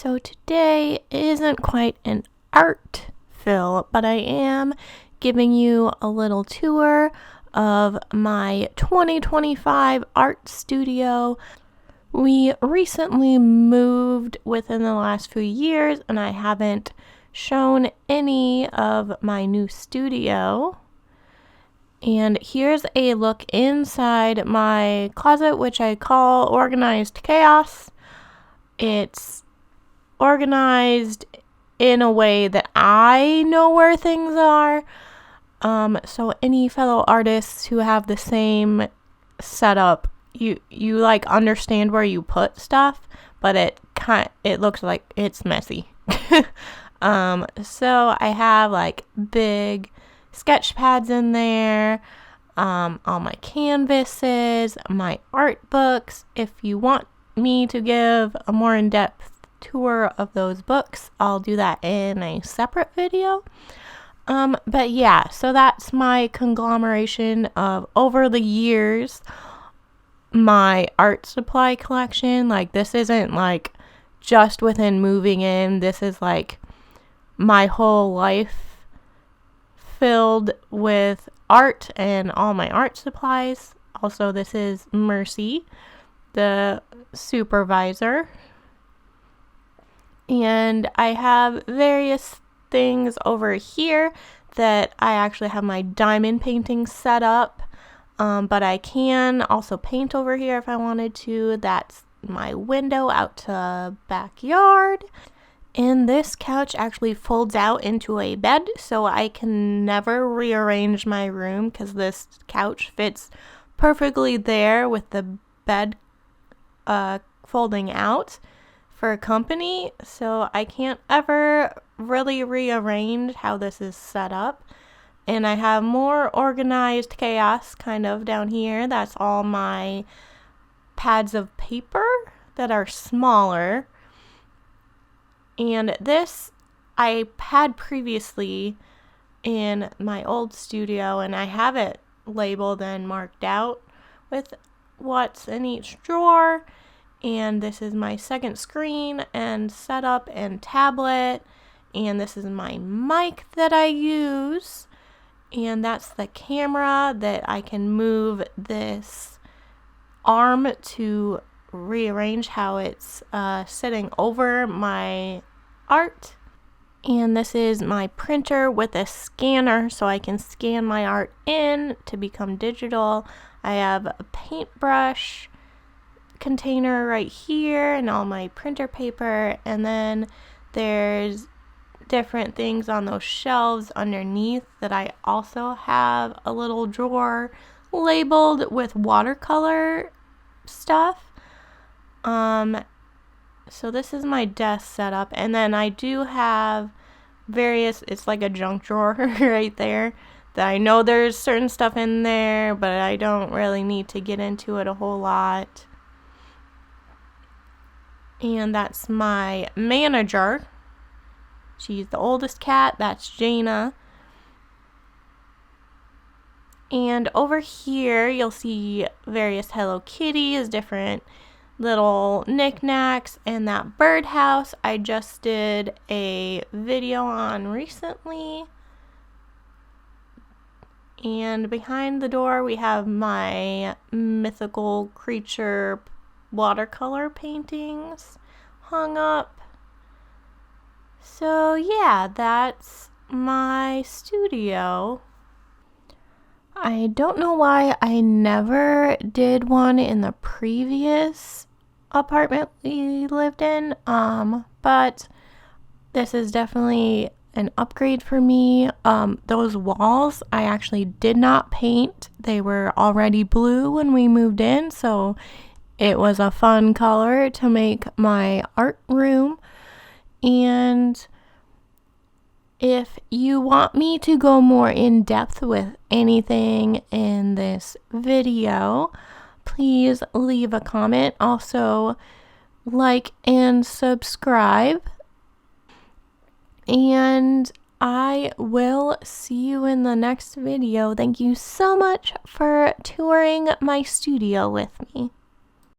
So today isn't quite an art fill, but I am giving you a little tour of my 2025 art studio. We recently moved within the last few years, and I haven't shown any of my new studio. And here's a look inside my closet, which I call Organized Chaos. It's organized in a way that I know where things are. So any fellow artists who have the same setup, you like understand where you put stuff, but it looks like it's messy. So I have like big sketch pads in there, all my canvases, my art books. If you want me to give a more in-depth tour of those books, I'll do that in a separate video. But yeah, so that's my conglomeration of, over the years, my art supply collection. Like, this isn't like just within moving in. This is like my whole life filled with art and all my art supplies. Also, this is Mercy, the supervisor. And I have various things over here that I actually have my diamond painting set up. But I can also paint over here if I wanted to. That's my window out to backyard. And this couch actually folds out into a bed, so I can never rearrange my room because this couch fits perfectly there with the bed folding out for company, so I can't ever really rearrange how this is set up. And I have more organized chaos kind of down here. That's all my pads of paper that are smaller. And this I had previously in my old studio, and I have it labeled and marked out with what's in each drawer. And this is my second screen and setup and tablet. And this is my mic that I use. And that's the camera that I can move this arm to rearrange how it's sitting over my art. And this is my printer with a scanner, so I can scan my art in to become digital. I have a paintbrush container right here and all my printer paper, and then there's different things on those shelves underneath that I also have a little drawer labeled with watercolor stuff. So this is my desk setup, and then I do have various, it's like a junk drawer right there that I know there's certain stuff in there, but I don't really need to get into it a whole lot. And that's my manager. She's the oldest cat. That's Jaina. And over here, you'll see various Hello Kitties, different little knickknacks, and that birdhouse I just did a video on recently. And behind the door, we have my mythical creature watercolor paintings hung up. So yeah, that's my studio. I don't know why I never did one in the previous apartment we lived in, but this is definitely an upgrade for me. Those walls I actually did not paint. They were already blue when we moved in, so it was a fun color to make my art room. And if you want me to go more in depth with anything in this video, please leave a comment. Also, like and subscribe. And I will see you in the next video. Thank you so much for touring my studio with me.